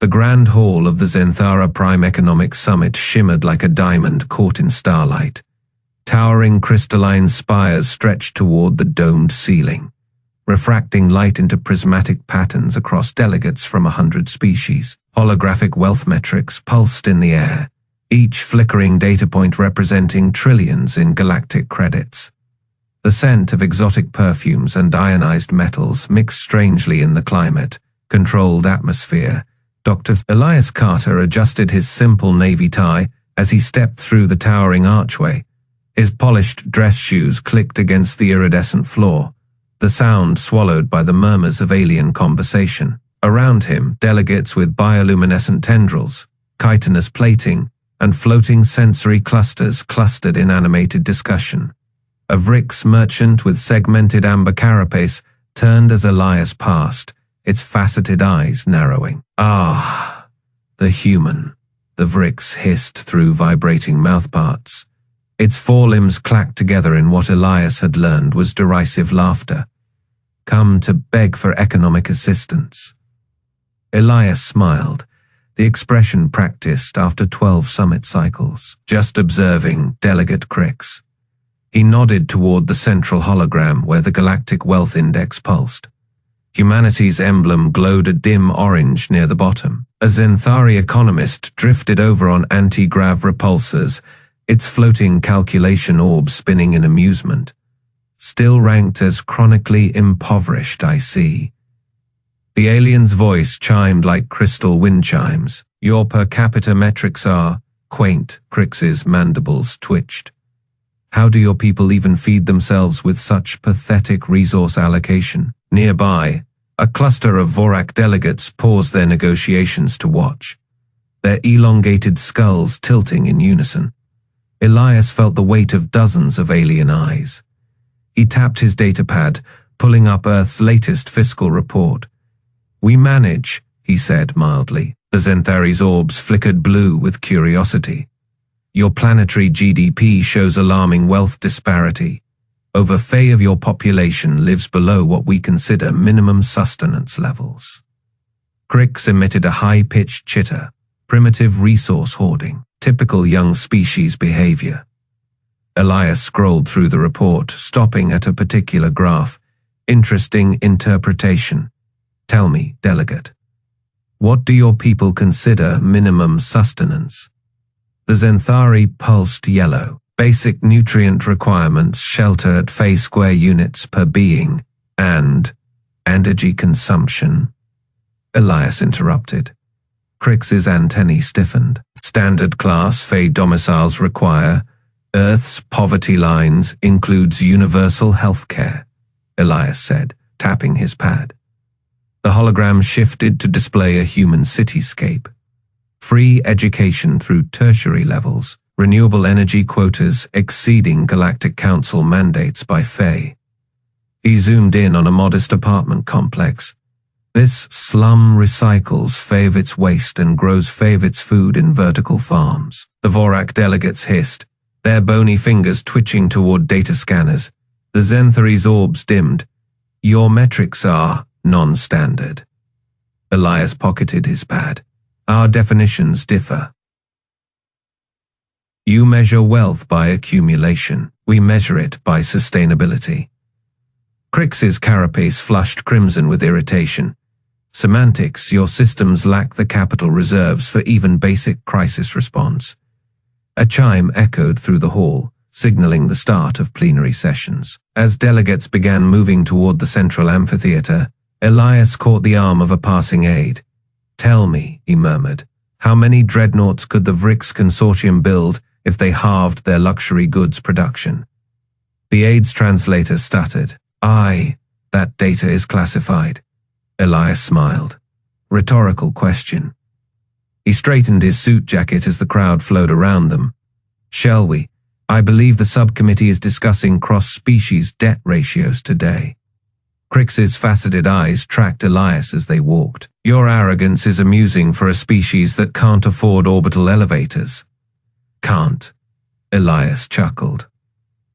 The grand hall of the Zenthara Prime Economic Summit shimmered like a diamond caught in starlight. Towering crystalline spires stretched toward the domed ceiling, refracting light into prismatic patterns across delegates from 100 species. Holographic wealth metrics pulsed in the air, each flickering data point representing trillions in galactic credits. The scent of exotic perfumes and ionized metals mixed strangely in the climate-controlled atmosphere. Dr. Elias Carter adjusted his simple navy tie as he stepped through the towering archway. His polished dress shoes clicked against the iridescent floor, the sound swallowed by the murmurs of alien conversation. Around him, delegates with bioluminescent tendrils, chitinous plating, and floating sensory clusters clustered in animated discussion. A Vrix merchant with segmented amber carapace turned as Elias passed, its faceted eyes narrowing. "Ah, the human," the Vrix hissed through vibrating mouthparts. Its forelimbs clacked together in what Elias had learned was derisive laughter. "Come to beg for economic assistance." Elias smiled, the expression practiced after 12 summit cycles. "Just observing, Delegate Crix." He nodded toward the central hologram where the Galactic Wealth Index pulsed. Humanity's emblem glowed a dim orange near the bottom. A Zenthari economist drifted over on anti-grav repulsors, its floating calculation orb spinning in amusement. "Still ranked as chronically impoverished, I see." The alien's voice chimed like crystal wind chimes. "Your per capita metrics are quaint." Crix's mandibles twitched. "How do your people even feed themselves with such pathetic resource allocation?" Nearby, a cluster of Vorak delegates paused their negotiations to watch, their elongated skulls tilting in unison. Elias felt the weight of dozens of alien eyes. He tapped his datapad, pulling up Earth's latest fiscal report. "We manage," he said mildly. The Zenthari's orbs flickered blue with curiosity. "Your planetary GDP shows alarming wealth disparity. Over half of your population lives below what we consider minimum sustenance levels." Crix emitted a high-pitched chitter, primitive resource hoarding, typical young species behavior. Elias scrolled through the report, stopping at a particular graph. "Interesting interpretation. Tell me, Delegate, what do your people consider minimum sustenance?" The Zenthari pulsed yellow. "Basic nutrient requirements, shelter at Fe square units per being, and energy consumption." Elias interrupted. Crix's antennae stiffened. "Standard class Fe domiciles require. Earth's poverty lines includes universal health care," Elias said, tapping his pad. The hologram shifted to display a human cityscape. Free education through tertiary levels, renewable energy quotas exceeding Galactic Council mandates by Fe. He zoomed in on a modest apartment complex. "This slum recycles Fe of its waste and grows Fe of its food in vertical farms." The Vorak delegates hissed, their bony fingers twitching toward data scanners. The Zenthari's orbs dimmed. "Your metrics are non-standard." Elias pocketed his pad. "Our definitions differ. You measure wealth by accumulation. We measure it by sustainability." Crix's carapace flushed crimson with irritation. "Semantics, your systems lack the capital reserves for even basic crisis response." A chime echoed through the hall, signaling the start of plenary sessions. As delegates began moving toward the central amphitheater, Elias caught the arm of a passing aide. "Tell me," he murmured, "how many dreadnoughts could the Vrix Consortium build if they halved their luxury goods production?" The aide's translator stuttered. That data is classified." Elias smiled. Rhetorical question. He straightened his suit jacket as the crowd flowed around them. "Shall we? I believe the subcommittee is discussing cross-species debt ratios today." Crix's faceted eyes tracked Elias as they walked. "Your arrogance is amusing for a species that can't afford orbital elevators." "Can't," Elias chuckled.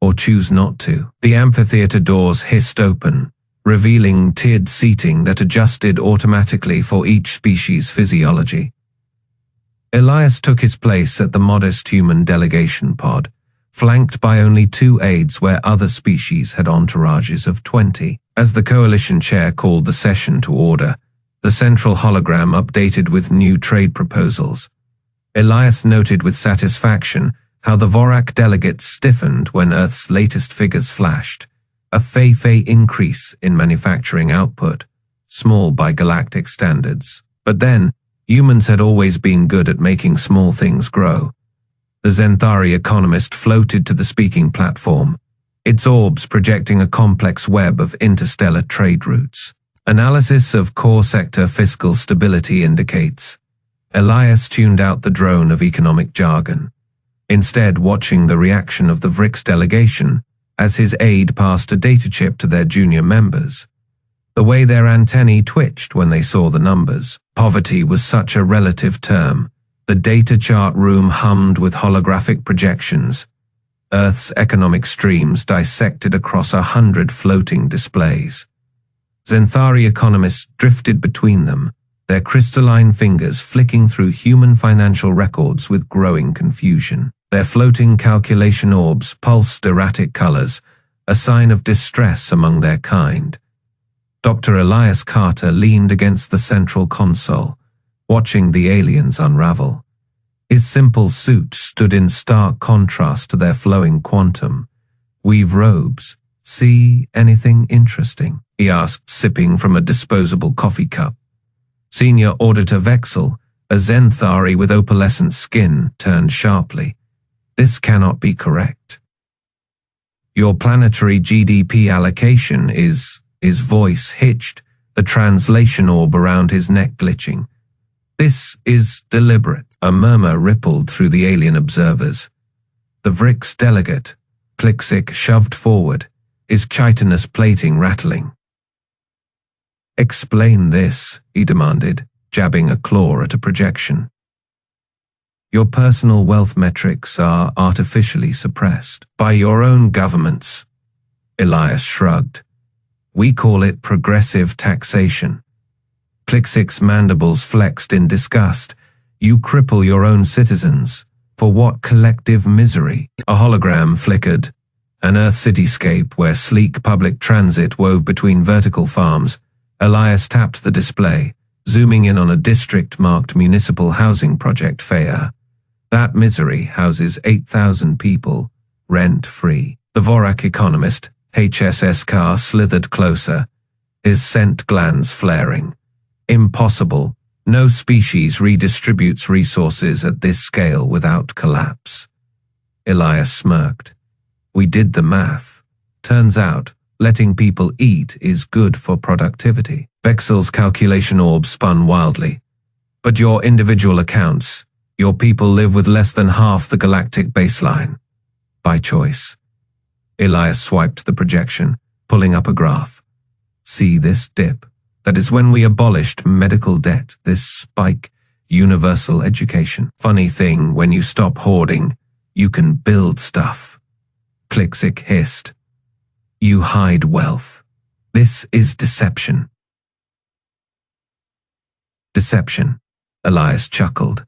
"Or choose not to." The amphitheater doors hissed open, revealing tiered seating that adjusted automatically for each species' physiology. Elias took his place at the modest human delegation pod, flanked by only 2 aides where other species had entourages of 20. As the coalition chair called the session to order, the central hologram updated with new trade proposals. Elias noted with satisfaction how the Vorak delegates stiffened when Earth's latest figures flashed, a fey increase in manufacturing output, small by galactic standards. But then, humans had always been good at making small things grow. The Zenthari Economist floated to the speaking platform, its orbs projecting a complex web of interstellar trade routes. Analysis of core sector fiscal stability indicates. Elias tuned out the drone of economic jargon, instead watching the reaction of the VRIX delegation as his aide passed a data chip to their junior members. The way their antennae twitched when they saw the numbers. Poverty was such a relative term. The data chart room hummed with holographic projections, Earth's economic streams dissected across 100 floating displays. Zenthari economists drifted between them, their crystalline fingers flicking through human financial records with growing confusion. Their floating calculation orbs pulsed erratic colors, a sign of distress among their kind. Dr. Elias Carter leaned against the central console, watching the aliens unravel. His simple suit stood in stark contrast to their flowing quantum. "Weave robes. See anything interesting?" he asked, sipping from a disposable coffee cup. Senior Auditor Vexel, a Zenthari with opalescent skin, turned sharply. "This cannot be correct. Your planetary GDP allocation is..." His voice hitched, the translation orb around his neck glitching. "This is deliberate." A murmur rippled through the alien observers. The VRIX delegate, Kliksik, shoved forward, his chitinous plating rattling. "Explain this," he demanded, jabbing a claw at a projection. "Your personal wealth metrics are artificially suppressed by your own governments." Elias shrugged. "We call it progressive taxation." Kliksik's mandibles flexed in disgust. "You cripple your own citizens. For what collective misery?" A hologram flickered, an Earth cityscape where sleek public transit wove between vertical farms. Elias tapped the display, zooming in on a district marked Municipal Housing Project Faya. That misery houses 8,000 people, rent-free. The Vorak economist, HSS Carr, slithered closer, his scent glands flaring. "Impossible. No species redistributes resources at this scale without collapse." Elias smirked. "We did the math. Turns out, letting people eat is good for productivity." Vexel's calculation orb spun wildly. "But your individual accounts, your people live with less than half the galactic baseline. By choice." Elias swiped the projection, pulling up a graph. "See this dip? That is when we abolished medical debt, this spike, universal education. Funny thing, when you stop hoarding, you can build stuff." Kliksik hissed. "You hide wealth. This is deception." "Deception," Elias chuckled.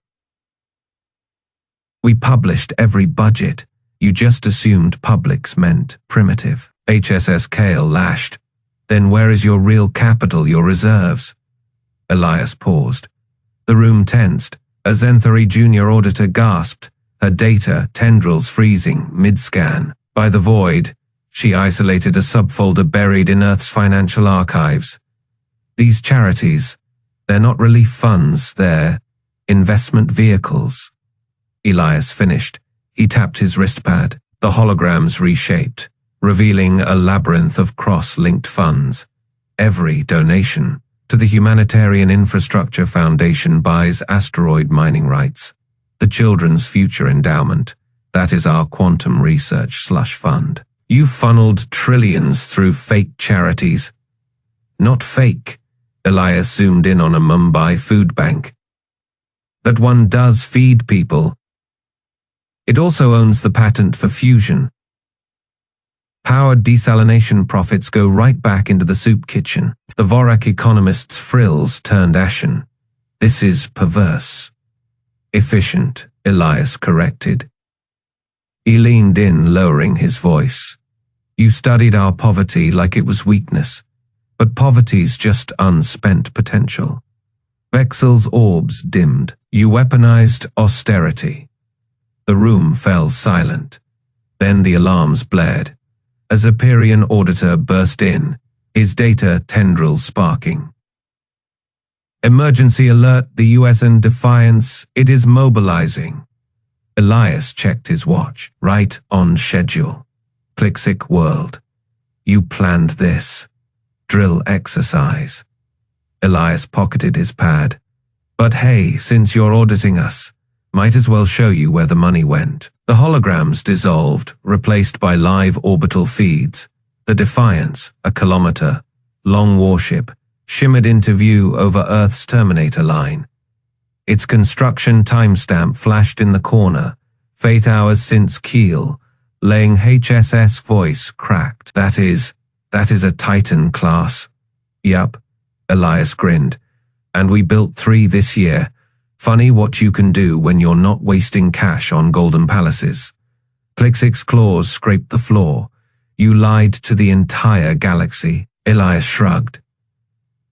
"We published every budget. You just assumed publics meant primitive." HSS Kale lashed. "Then where is your real capital, your reserves?" Elias paused. The room tensed. A Zenthari junior auditor gasped, her data tendrils freezing mid-scan. By the void, she isolated a subfolder buried in Earth's financial archives. "These charities, they're not relief funds, they're investment vehicles." Elias finished. He tapped his wristpad. The holograms reshaped, revealing a labyrinth of cross-linked funds. Every donation to the Humanitarian Infrastructure Foundation buys asteroid mining rights. The Children's Future Endowment, that is our quantum research slush fund. You funneled trillions through fake charities. Not fake. Elias zoomed in on a Mumbai food bank. That one does feed people. It also owns the patent for fusion. Power desalination profits go right back into the soup kitchen. The Vorak economist's frills turned ashen. This is perverse. Efficient, Elias corrected. He leaned in, lowering his voice. You studied our poverty like it was weakness, but poverty's just unspent potential. Vexel's orbs dimmed. You weaponized austerity. The room fell silent. Then the alarms blared. A Zephyrian auditor burst in, his data tendrils sparking. Emergency alert, the USN Defiance, it is mobilizing. Elias checked his watch. Right on schedule. Clixic world. You planned this. Drill exercise. Elias pocketed his pad. But hey, since you're auditing us, might as well show you where the money went. The holograms dissolved, replaced by live orbital feeds. The Defiance, a kilometer-long warship, shimmered into view over Earth's terminator line. Its construction timestamp flashed in the corner, fate hours since keel, laying HSS voice cracked. That is a Titan class. Yup, Elias grinned. And we built 3 this year. Funny what you can do when you're not wasting cash on golden palaces. Clixic's claws scraped the floor. You lied to the entire galaxy. Elias shrugged.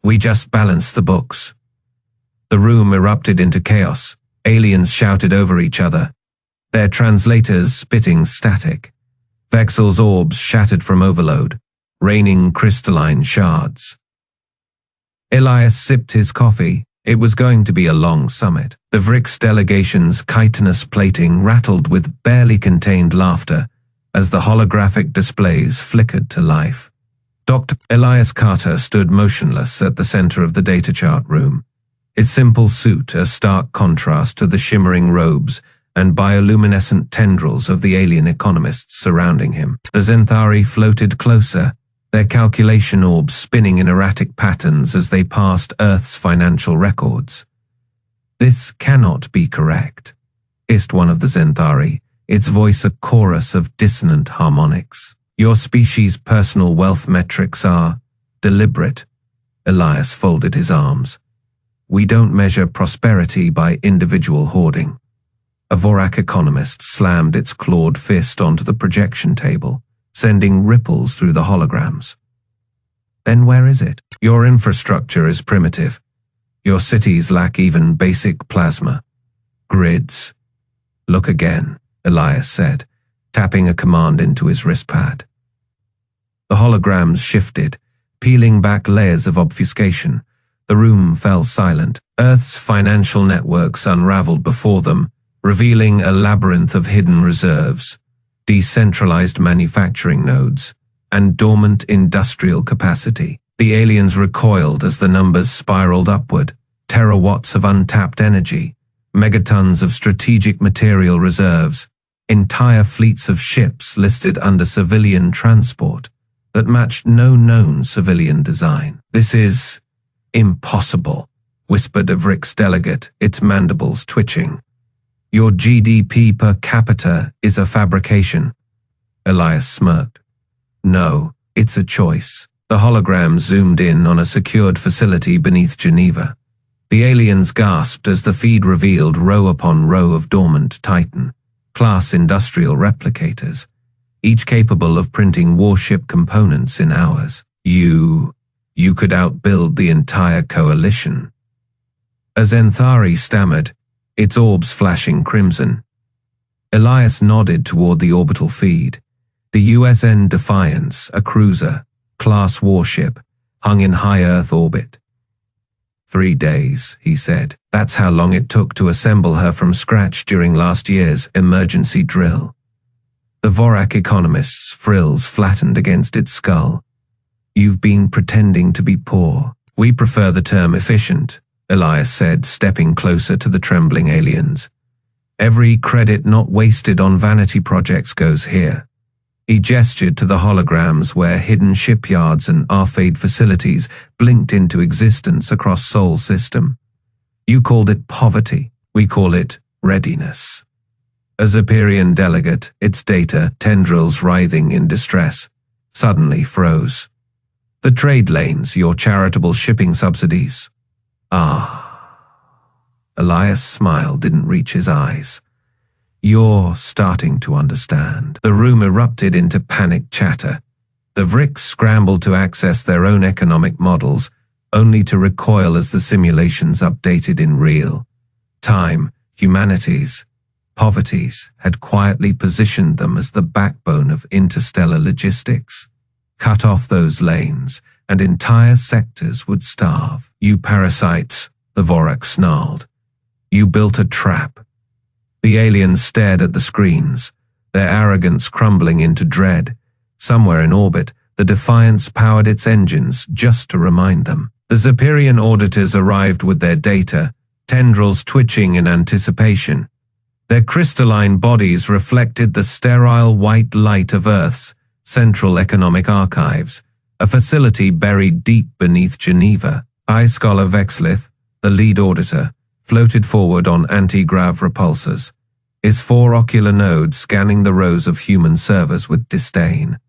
We just balanced the books. The room erupted into chaos. Aliens shouted over each other, their translators spitting static. Vexel's orbs shattered from overload, raining crystalline shards. Elias sipped his coffee. It was going to be a long summit. The Vrix delegation's chitinous plating rattled with barely contained laughter as the holographic displays flickered to life. Dr. Elias Carter stood motionless at the center of the data chart room, his simple suit a stark contrast to the shimmering robes and bioluminescent tendrils of the alien economists surrounding him. The Zenthari floated closer, their calculation orbs spinning in erratic patterns as they passed Earth's financial records. This cannot be correct, hissed one of the Zenthari, its voice a chorus of dissonant harmonics. Your species' personal wealth metrics are deliberate. Elias folded his arms. We don't measure prosperity by individual hoarding. A Vorak economist slammed its clawed fist onto the projection table, sending ripples through the holograms. Then where is it? Your infrastructure is primitive. Your cities lack even basic plasma. Grids. Look again, Elias said, tapping a command into his wristpad. The holograms shifted, peeling back layers of obfuscation. The room fell silent. Earth's financial networks unraveled before them, revealing a labyrinth of hidden reserves, decentralized manufacturing nodes, and dormant industrial capacity. The aliens recoiled as the numbers spiraled upward. Terawatts of untapped energy, megatons of strategic material reserves, entire fleets of ships listed under civilian transport that matched no known civilian design. This is impossible, whispered a Vrix delegate, its mandibles twitching. Your GDP per capita is a fabrication. Elias smirked. No, it's a choice. The hologram zoomed in on a secured facility beneath Geneva. The aliens gasped as the feed revealed row upon row of dormant Titan-class industrial replicators, each capable of printing warship components in hours. You could outbuild the entire coalition. A Zenthari stammered, its orbs flashing crimson. Elias nodded toward the orbital feed. The USN Defiance, a cruiser-class warship, hung in high Earth orbit. 3 days, he said. That's how long it took to assemble her from scratch during last year's emergency drill. The Vorak economist's frills flattened against its skull. You've been pretending to be poor. We prefer the term efficient, Elias said, stepping closer to the trembling aliens. Every credit not wasted on vanity projects goes here. He gestured to the holograms where hidden shipyards and arcade facilities blinked into existence across Sol system. You called it poverty. We call it readiness. A Zephyrian delegate, its data tendrils writhing in distress, suddenly froze. The trade lanes, your charitable shipping subsidies. Ah. Elias' smile didn't reach his eyes. You're starting to understand. The room erupted into panicked chatter. The Vricks scrambled to access their own economic models, only to recoil as the simulations updated in real time. Humanity's poverties had quietly positioned them as the backbone of interstellar logistics. Cut off those lanes, and entire sectors would starve. You parasites, the Vorak snarled. You built a trap. The aliens stared at the screens, their arrogance crumbling into dread. Somewhere in orbit, the Defiance powered its engines just to remind them. The Zephyrian auditors arrived with their data, tendrils twitching in anticipation. Their crystalline bodies reflected the sterile white light of Earth's Central Economic Archives, a facility buried deep beneath Geneva. High Scholar Vexlith, the lead auditor, floated forward on anti-grav repulsors, his 4 ocular nodes scanning the rows of human servers with disdain.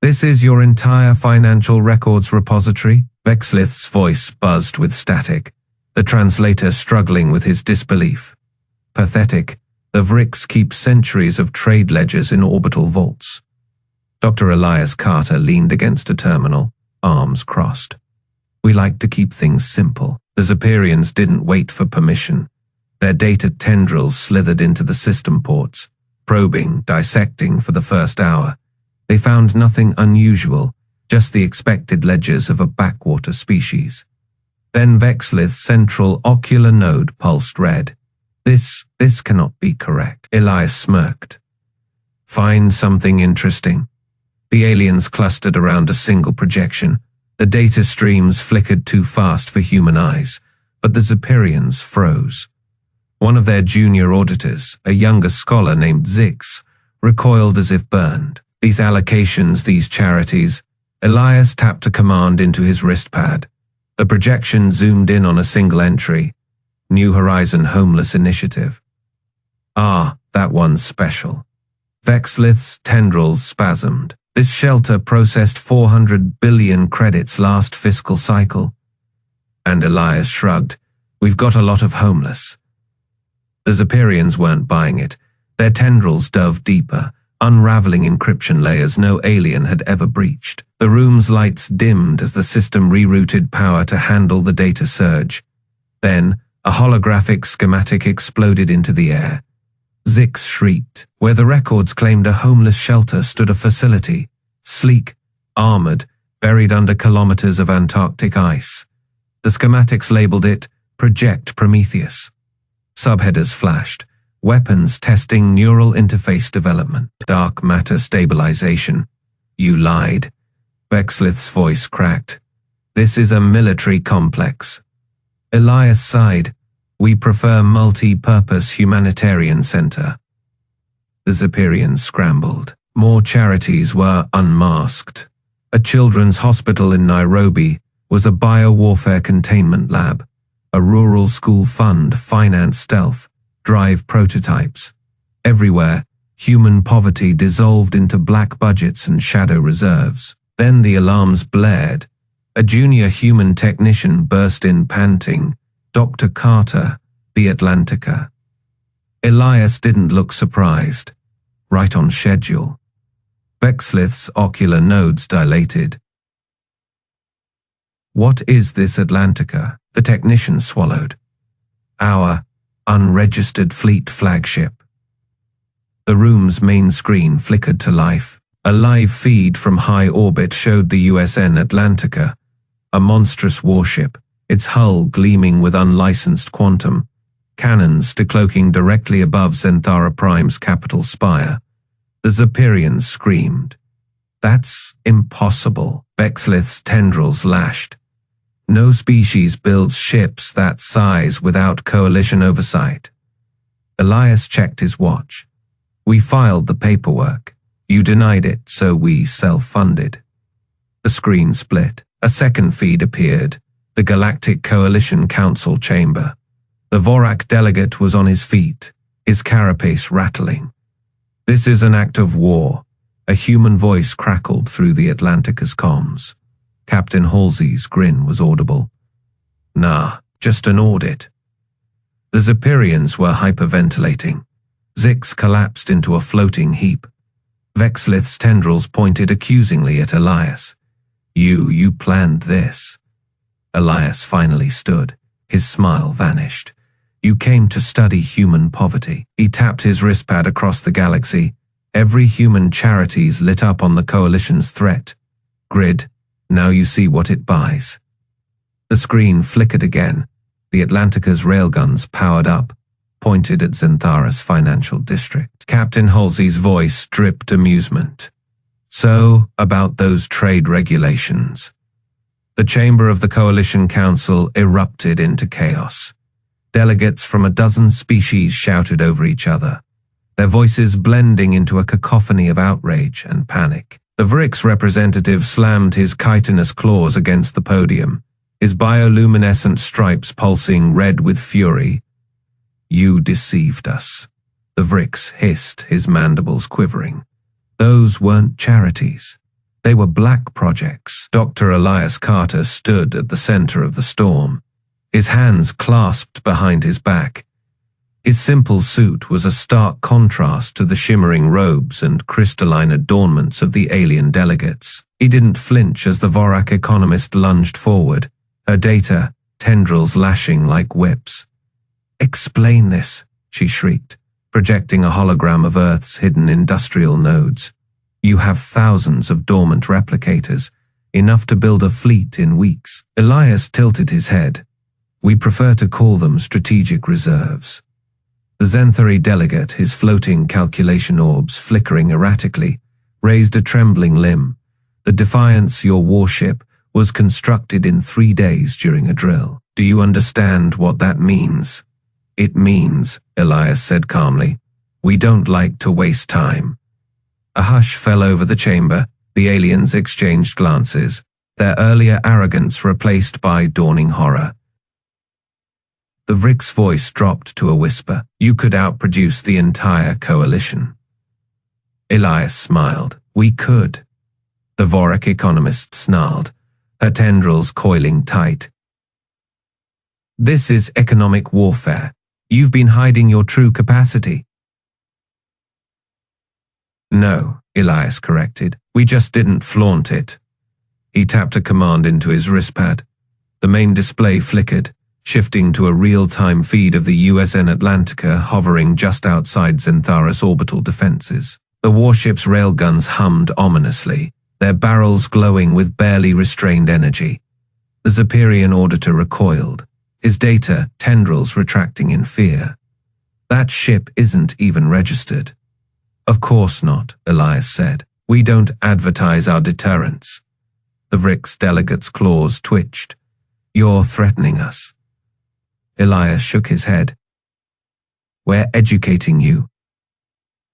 This is your entire financial records repository? Vexlith's voice buzzed with static, the translator struggling with his disbelief. Pathetic, the Vricks keep centuries of trade ledgers in orbital vaults. Dr. Elias Carter leaned against a terminal, arms crossed. We like to keep things simple. The Zephyrians didn't wait for permission. Their data tendrils slithered into the system ports, probing, dissecting for the first hour. They found nothing unusual, just the expected ledgers of a backwater species. Then Vexlith's central ocular node pulsed red. This cannot be correct. Elias smirked. Find something interesting. The aliens clustered around a single projection. The data streams flickered too fast for human eyes, but the Zephyrians froze. One of their junior auditors, a younger scholar named Zix, recoiled as if burned. These allocations, these charities. Elias tapped a command into his wrist pad. The projection zoomed in on a single entry. New Horizon Homeless Initiative. Ah, that one's special. Vexlith's tendrils spasmed. This shelter processed 400 billion credits last fiscal cycle. And Elias shrugged. We've got a lot of homeless. The Zephyrians weren't buying it. Their tendrils dove deeper, unraveling encryption layers no alien had ever breached. The room's lights dimmed as the system rerouted power to handle the data surge. Then, a holographic schematic exploded into the air. Zix shrieked. Where the records claimed a homeless shelter stood a facility, sleek, armored, buried under kilometers of Antarctic ice. The schematics labeled it Project Prometheus. Subheaders flashed. Weapons testing neural interface development. Dark matter stabilization. You lied. Vexlith's voice cracked. This is a military complex. Elias sighed. We prefer multi-purpose humanitarian center. The Zephyrians scrambled. More charities were unmasked. A children's hospital in Nairobi was a biowarfare containment lab. A rural school fund financed stealth, drive prototypes. Everywhere, human poverty dissolved into black budgets and shadow reserves. Then the alarms blared. A junior human technician burst in panting. Dr. Carter, the Atlantica. Elias didn't look surprised. Right on schedule. Vexlith's ocular nodes dilated. What is this Atlantica? The technician swallowed. Our unregistered fleet flagship. The room's main screen flickered to life. A live feed from high orbit showed the USN Atlantica, a monstrous warship, its hull gleaming with unlicensed quantum, cannons decloaking directly above Zenthara Prime's capital spire. The Zephyrians screamed. That's impossible. Vexlith's tendrils lashed. No species builds ships that size without coalition oversight. Elias checked his watch. We filed the paperwork. You denied it, so we self-funded. The screen split. A second feed appeared. The Galactic Coalition Council chamber. The Vorak delegate was on his feet, his carapace rattling. This is an act of war. A human voice crackled through the Atlantica's comms. Captain Halsey's grin was audible. Nah, just an audit. The Zephyrians were hyperventilating. Zix collapsed into a floating heap. Vexlith's tendrils pointed accusingly at Elias. You planned this. Elias finally stood. His smile vanished. You came to study human poverty. He tapped his wristpad across the galaxy. Every human charity's lit up on the Coalition's threat grid. Now you see what it buys. The screen flickered again. The Atlantica's railguns powered up, pointed at Xanthara's financial district. Captain Halsey's voice dripped amusement. So, about those trade regulations. The chamber of the Coalition Council erupted into chaos. Delegates from a dozen species shouted over each other, their voices blending into a cacophony of outrage and panic. The Vrix representative slammed his chitinous claws against the podium, his bioluminescent stripes pulsing red with fury. You deceived us. The Vrix hissed, his mandibles quivering. Those weren't charities. They were black projects. Dr. Elias Carter stood at the center of the storm, his hands clasped behind his back. His simple suit was a stark contrast to the shimmering robes and crystalline adornments of the alien delegates. He didn't flinch as the Vorak economist lunged forward, her data, tendrils lashing like whips. Explain this, she shrieked, projecting a hologram of Earth's hidden industrial nodes. You have thousands of dormant replicators, enough to build a fleet in weeks. Elias tilted his head. We prefer to call them strategic reserves. The Xanthari delegate, his floating calculation orbs flickering erratically, raised a trembling limb. The Defiance, your warship, was constructed in 3 days during a drill. Do you understand what that means? It means, Elias said calmly, we don't like to waste time. A hush fell over the chamber. The aliens exchanged glances, their earlier arrogance replaced by dawning horror. The Vrix voice dropped to a whisper. You could outproduce the entire coalition. Elias smiled. We could. The Vorak economist snarled, her tendrils coiling tight. This is economic warfare. You've been hiding your true capacity. No, Elias corrected. We just didn't flaunt it. He tapped a command into his wristpad. The main display flickered, shifting to a real-time feed of the USN Atlantica hovering just outside Xanthara's orbital defenses. The warship's railguns hummed ominously, their barrels glowing with barely restrained energy. The Zephyrian auditor recoiled, his data, tendrils retracting in fear. That ship isn't even registered. Of course not, Elias said. We don't advertise our deterrence. The Vrix delegate's claws twitched. You're threatening us. Elias shook his head. We're educating you.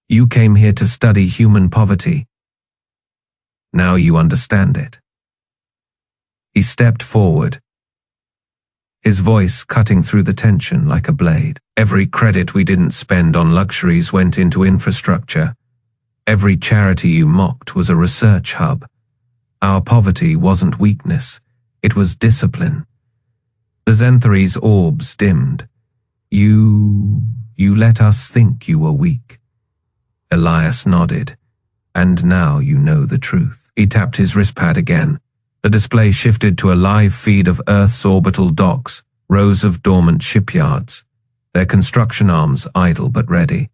You came here to study human poverty. Now you understand it. He stepped forward, his voice cutting through the tension like a blade. Every credit we didn't spend on luxuries went into infrastructure. Every charity you mocked was a research hub. Our poverty wasn't weakness, it was discipline. The Xanthari's orbs dimmed. You let us think you were weak. Elias nodded. And now you know the truth. He tapped his wristpad again. The display shifted to a live feed of Earth's orbital docks, rows of dormant shipyards, their construction arms idle but ready.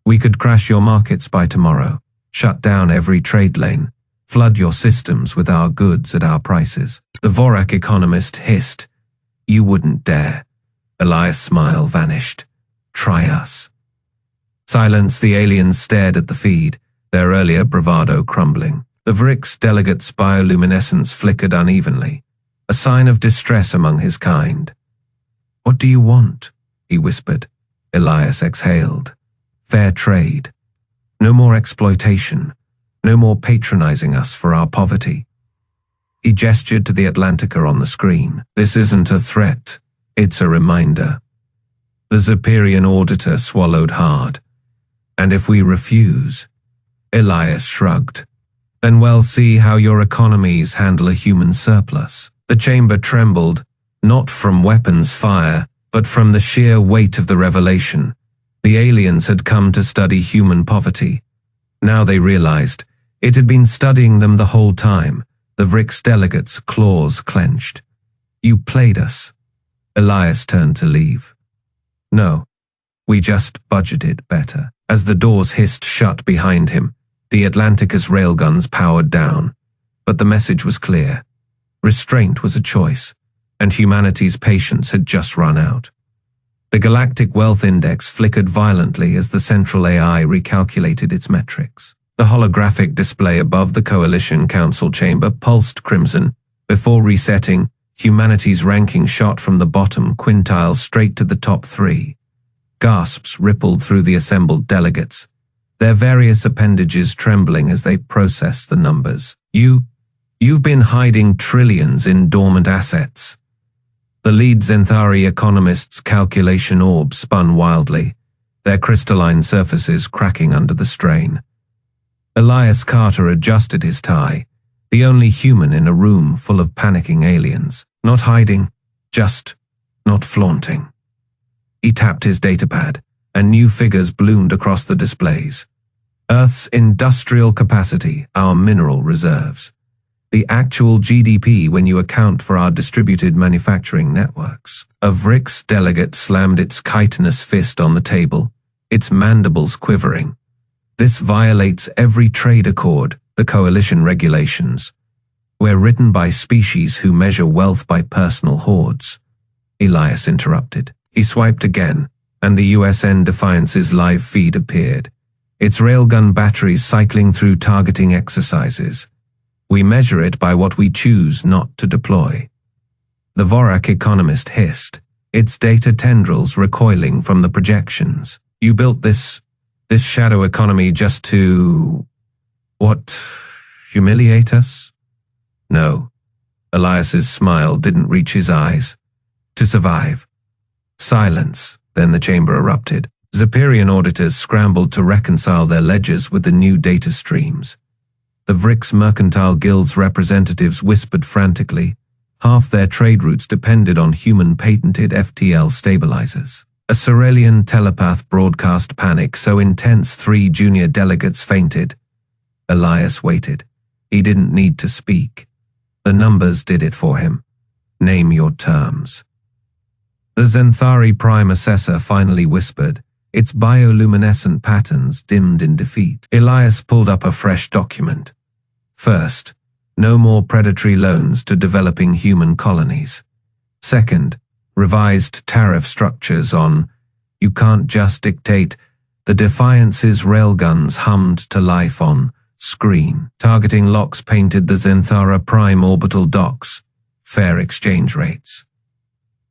We could crash your markets by tomorrow, shut down every trade lane, flood your systems with our goods at our prices. The Vorak economist hissed. You wouldn't dare. Elias' smile vanished. Try us. Silence, the aliens stared at the feed, their earlier bravado crumbling. The Vrix delegate's bioluminescence flickered unevenly, a sign of distress among his kind. What do you want? He whispered. Elias exhaled. Fair trade. No more exploitation. No more patronizing us for our poverty. He gestured to the Atlantica on the screen. This isn't a threat. It's a reminder. The Zephyrian auditor swallowed hard. And if we refuse, Elias shrugged. Then we'll see how your economies handle a human surplus. The chamber trembled, not from weapons fire, but from the sheer weight of the revelation. The aliens had come to study human poverty. Now they realized it had been studying them the whole time. The VRICS delegates' claws clenched. You played us. Elias turned to leave. No, we just budgeted better. As the doors hissed shut behind him, the Atlanticus railguns powered down. But the message was clear. Restraint was a choice, and humanity's patience had just run out. The Galactic Wealth Index flickered violently as the central AI recalculated its metrics. The holographic display above the Coalition Council chamber pulsed crimson. Before resetting, humanity's ranking shot from the bottom quintile straight to the top 3. Gasps rippled through the assembled delegates, their various appendages trembling as they processed the numbers. You've been hiding trillions in dormant assets. The lead Zenthari economists' calculation orb spun wildly, their crystalline surfaces cracking under the strain. Elias Carter adjusted his tie, the only human in a room full of panicking aliens. Not hiding, just not flaunting. He tapped his datapad, and new figures bloomed across the displays. Earth's industrial capacity, our mineral reserves. The actual GDP when you account for our distributed manufacturing networks. A VRICS delegate slammed its chitinous fist on the table, its mandibles quivering. This violates every trade accord, the coalition regulations. We're written by species who measure wealth by personal hoards. Elias interrupted. He swiped again, and the USN Defiance's live feed appeared, its railgun batteries cycling through targeting exercises. We measure it by what we choose not to deploy. The Vorak economist hissed, its data tendrils recoiling from the projections. You built this shadow economy just to… what? Humiliate us? No. Elias's smile didn't reach his eyes. To survive. Silence, then the chamber erupted. Zephyrian auditors scrambled to reconcile their ledgers with the new data streams. The VRICS Mercantile Guild's representatives whispered frantically. Half their trade routes depended on human-patented FTL stabilizers. A Cerelian telepath broadcast panic so intense 3 junior delegates fainted. Elias waited. He didn't need to speak. The numbers did it for him. Name your terms. The Zenthari Prime Assessor finally whispered, its bioluminescent patterns dimmed in defeat. Elias pulled up a fresh document. First, no more predatory loans to developing human colonies. Second, revised tariff structures on, you can't just dictate, the Defiance's railguns hummed to life on screen. Targeting locks painted the Zenthara Prime orbital docks. Fair exchange rates.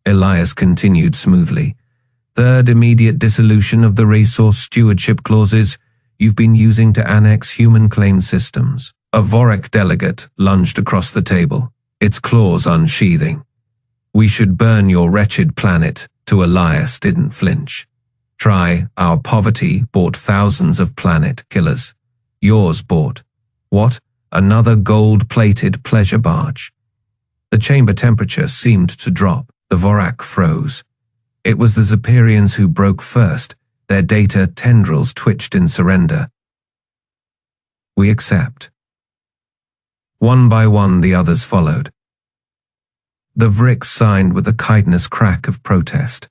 Elias continued smoothly. Third, immediate dissolution of the resource stewardship clauses you've been using to annex human claim systems. A Vorak delegate lunged across the table, its claws unsheathing. We should burn your wretched planet. To Elias didn't flinch. Try, our poverty bought thousands of planet killers. Yours bought. What? Another gold-plated pleasure barge. The chamber temperature seemed to drop. The Vorak froze. It was the Zephyrians who broke first. Their data tendrils twitched in surrender. We accept. One by one the others followed. The VRICS signed with a chitinous crack of protest.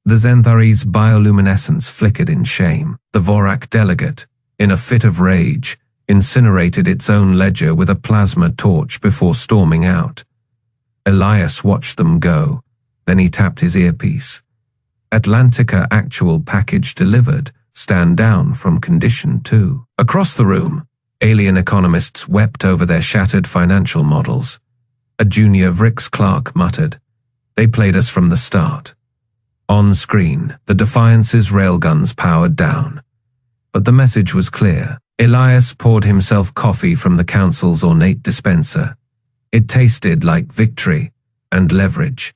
The Zenthari's bioluminescence flickered in shame. The Vorak delegate, in a fit of rage, incinerated its own ledger with a plasma torch before storming out. Elias watched them go, then he tapped his earpiece. Atlantica actual package delivered, stand down from condition 2. Across the room, alien economists wept over their shattered financial models. A junior VRICS clerk muttered, they played us from the start. On screen, the Defiance's railguns powered down. But the message was clear. Elias poured himself coffee from the council's ornate dispenser. It tasted like victory and leverage.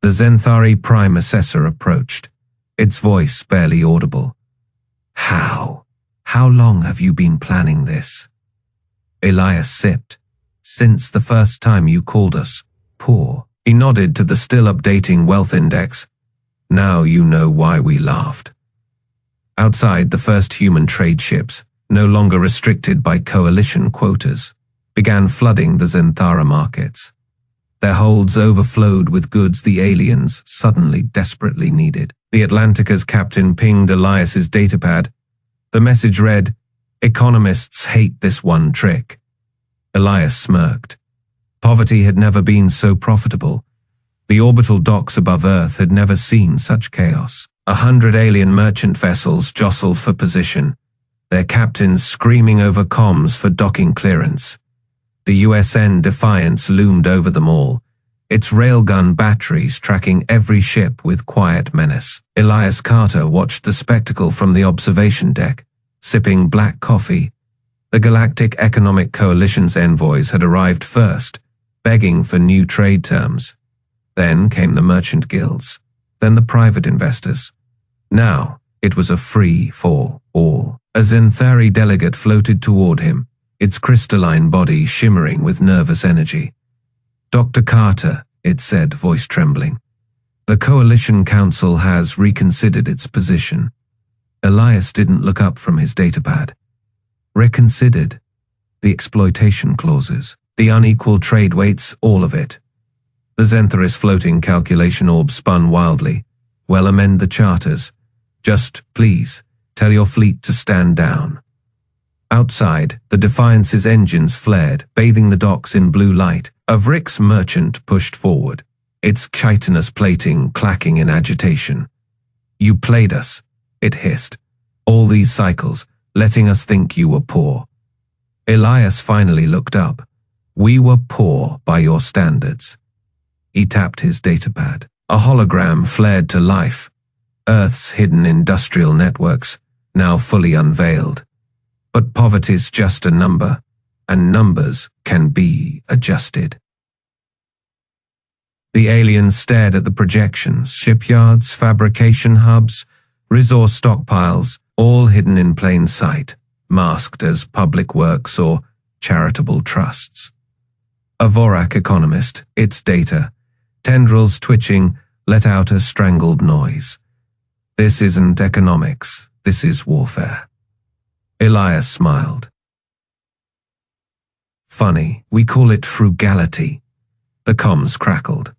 The Zenthari Prime Assessor approached, its voice barely audible. How? How long have you been planning this? Elias sipped. Since the first time you called us poor. He nodded to the still updating wealth index. Now you know why we laughed. Outside, the first human trade ships, no longer restricted by coalition quotas, began flooding the Zenthara markets. Their holds overflowed with goods the aliens suddenly desperately needed. The Atlantica's captain pinged Elias's datapad. The message read, "Economists hate this one trick." Elias smirked. Poverty had never been so profitable. The orbital docks above Earth had never seen such chaos. 100 alien merchant vessels jostled for position, their captains screaming over comms for docking clearance. The USN Defiance loomed over them all, its railgun batteries tracking every ship with quiet menace. Elias Carter watched the spectacle from the observation deck, sipping black coffee. The Galactic Economic Coalition's envoys had arrived first, begging for new trade terms. Then came the merchant guilds, then the private investors. Now it was a free-for-all. A Zenthari delegate floated toward him, its crystalline body shimmering with nervous energy. "Dr. Carter," it said, voice trembling, "the Coalition Council has reconsidered its position." Elias didn't look up from his datapad. Reconsidered? The exploitation clauses, the unequal trade weights, all of it. The Zentharist floating calculation orb spun wildly. "Well, amend the charters. Just, please, tell your fleet to stand down." Outside, the Defiance's engines flared, bathing the docks in blue light. A Vrix merchant pushed forward, its chitinous plating clacking in agitation. "You played us," it hissed. "All these cycles, letting us think you were poor." Elias finally looked up. "We were poor by your standards." He tapped his datapad. A hologram flared to life. Earth's hidden industrial networks, now fully unveiled. But poverty's just a number, and numbers can be adjusted. The aliens stared at the projections, shipyards, fabrication hubs, resource stockpiles, all hidden in plain sight, masked as public works or charitable trusts. A Vorak economist, its data, tendrils twitching, let out a strangled noise. "This isn't economics, this is warfare." Elias smiled. "Funny, we call it frugality." The comms crackled.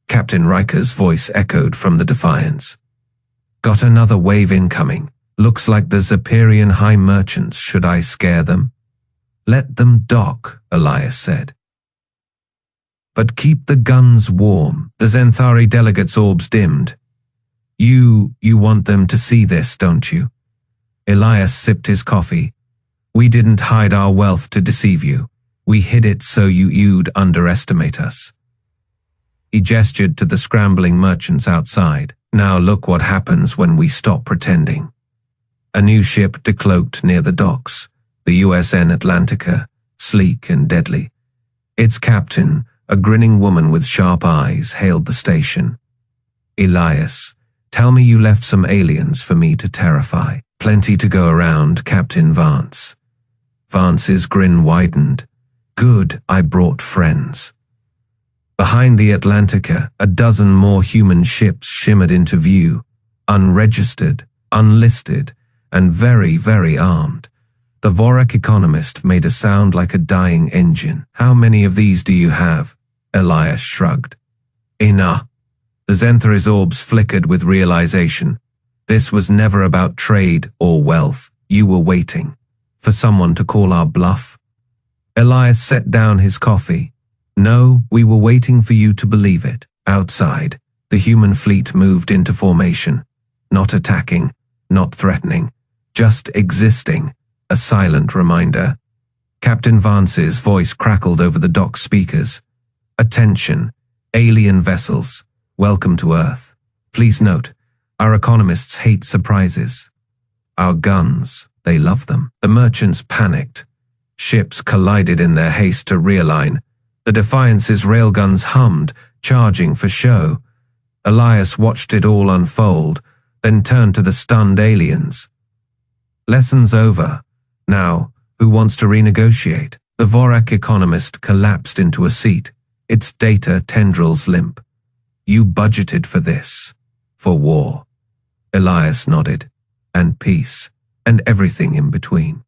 Captain Riker's voice echoed from the Defiance. "Got another wave incoming. Looks like the Zaperian high merchants. Should I scare them?" "Let them dock," Elias said. "But keep the guns warm." The Zenthari delegate's orbs dimmed. You want them to see this, don't you?" Elias sipped his coffee. "We didn't hide our wealth to deceive you. We hid it so you'd underestimate us." He gestured to the scrambling merchants outside. "Now look what happens when we stop pretending." A new ship decloaked near the docks, the USN Atlantica, sleek and deadly. Its captain, a grinning woman with sharp eyes, hailed the station. "Elias, tell me you left some aliens for me to terrify." "Plenty to go around, Captain Vance." Vance's grin widened. "Good, I brought friends." Behind the Atlantica, a dozen more human ships shimmered into view, unregistered, unlisted, and very, very armed. The Vorak economist made a sound like a dying engine. "How many of these do you have?" Elias shrugged. "Enough." The Zenthari's orbs flickered with realization. This was never about trade or wealth. You were waiting for someone to call our bluff. Elias set down his coffee. "No, we were waiting for you to believe it." Outside, the human fleet moved into formation, not attacking, not threatening, just existing, a silent reminder. Captain Vance's voice crackled over the dock speakers. "Attention, alien vessels, welcome to Earth. Please note, our economists hate surprises. Our guns, they love them." The merchants panicked. Ships collided in their haste to realign. The Defiance's railguns hummed, charging for show. Elias watched it all unfold, then turned to the stunned aliens. Lessons over. Now, who wants to renegotiate? The Vorak economist collapsed into a seat, its data tendrils limp. You budgeted for this. For war. Elias nodded. And peace. And everything in between.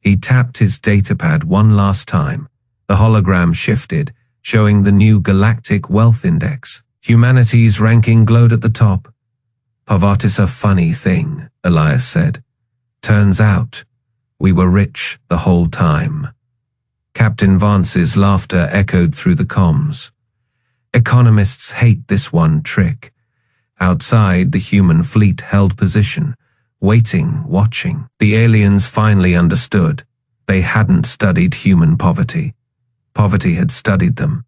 He tapped his datapad one last time. The hologram shifted, showing the new Galactic Wealth Index. Humanity's ranking glowed at the top. Poverty's a funny thing, Elias said. Turns out, we were rich the whole time. Captain Vance's laughter echoed through the comms. Economists hate this one trick. Outside, the human fleet held position, waiting, watching. The aliens finally understood. They hadn't studied human poverty. Poverty had studied them.